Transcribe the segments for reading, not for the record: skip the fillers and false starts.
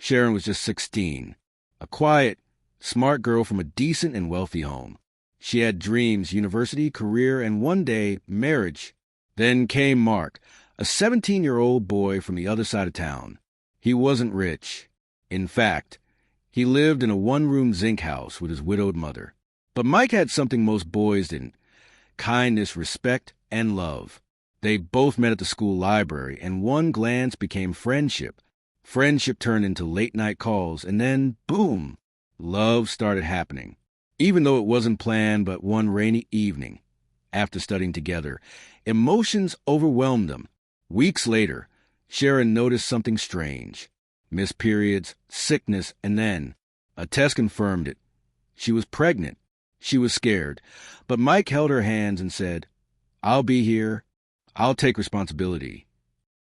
Sharon was just 16, a quiet, smart girl from a decent and wealthy home. She had dreams, university, career, and one day, marriage. Then came Mark, a 17-year-old boy from the other side of town. He wasn't rich. In fact, he lived in a one-room zinc house with his widowed mother. But Mike had something most boys didn't: kindness, respect, and love. They both met at the school library, and one glance became friendship. Friendship turned into late-night calls, and then, boom, love started happening. Even though it wasn't planned, but one rainy evening, after studying together, emotions overwhelmed them. Weeks later, Sharon noticed something strange. Missed periods, sickness, and then a test confirmed it. She was pregnant. She was scared, but Mike held her hands and said, "I'll be here. I'll take responsibility."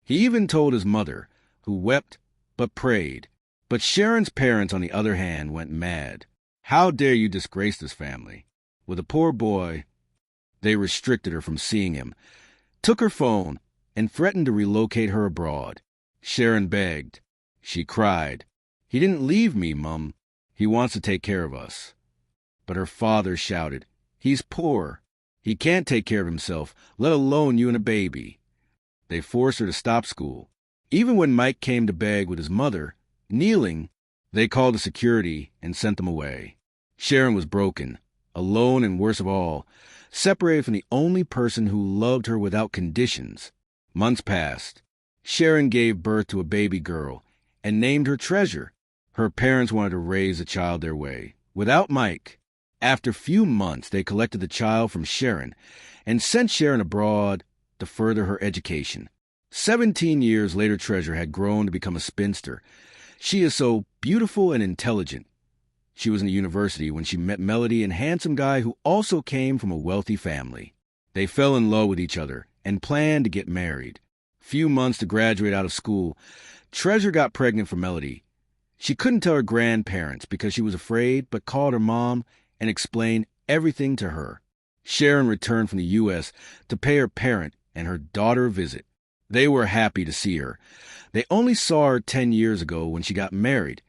He even told his mother, who wept but prayed. But Sharon's parents, on the other hand, went mad. How dare you disgrace this family? With a poor boy, they restricted her from seeing him, took her phone, and threatened to relocate her abroad. Sharon begged. She cried. "He didn't leave me, Mum. He wants to take care of us." But her father shouted, "He's poor. He can't take care of himself, let alone you and a baby." They forced her to stop school. Even when Mike came to beg with his mother, kneeling, they called the security and sent them away. Sharon was broken, alone, and worst of all, separated from the only person who loved her without conditions. Months passed. Sharon gave birth to a baby girl and named her Treasure. Her parents wanted to raise the child their way, without Mike. After few months, they collected the child from Sharon and sent Sharon abroad to further her education. 17 years later, Treasure had grown to become a spinster. She is so beautiful and intelligent. She was in the university when she met Melody, a handsome guy who also came from a wealthy family. They fell in love with each other and planned to get married. Few months to graduate out of school, Treasure got pregnant for Melody. She couldn't tell her grandparents because she was afraid, but called her mom and explained everything to her. Sharon returned from the U.S. to pay her parent and her daughter a visit. They were happy to see her. They only saw her 10 years ago when she got married,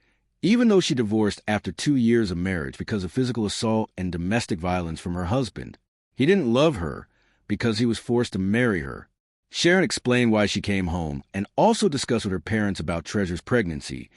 even though she divorced after 2 years of marriage because of physical assault and domestic violence from her husband. He didn't love her because he was forced to marry her. Sharon explained why she came home and also discussed with her parents about Treasure's pregnancy.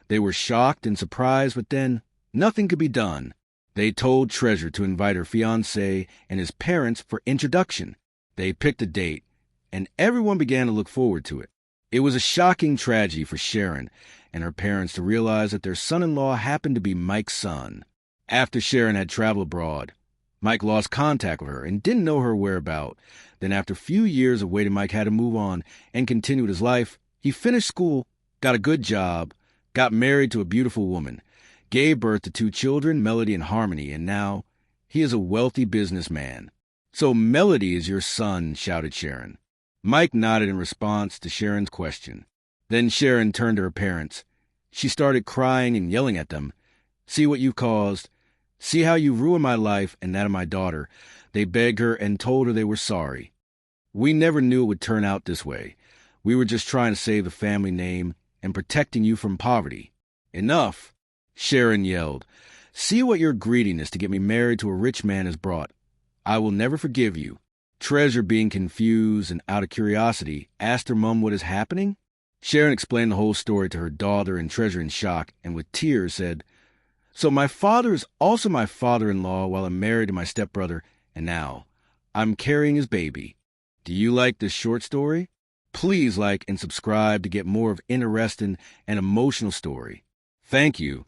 They were shocked and surprised, but then nothing could be done. They told Treasure to invite her fiancé and his parents for introduction. They picked a date, and everyone began to look forward to it. It was a shocking tragedy for Sharon and her parents to realize that their son-in-law happened to be Mike's son. After Sharon had traveled abroad, Mike lost contact with her and didn't know her whereabouts. Then after a few years of waiting, Mike had to move on and continue his life. He finished school, got a good job, got married to a beautiful woman, gave birth to 2 children, Melody and Harmony, and now he is a wealthy businessman. "So Melody is your son," shouted Sharon. Mike nodded in response to Sharon's question. Then Sharon turned to her parents. She started crying and yelling at them. "See what you caused. See how you ruined my life and that of my daughter." They begged her and told her they were sorry. "We never knew it would turn out this way. We were just trying to save the family name and protecting you from poverty." "Enough," Sharon yelled. "See what your greediness to get me married to a rich man has brought. I will never forgive you." Treasure, being confused and out of curiosity, asked her mom what is happening. Sharon explained the whole story to her daughter, and Treasure, in shock and with tears, said, "So my father is also my father-in-law while I'm married to my stepbrother, and now I'm carrying his baby." Do you like this short story? Please like and subscribe to get more of interesting and emotional story. Thank you.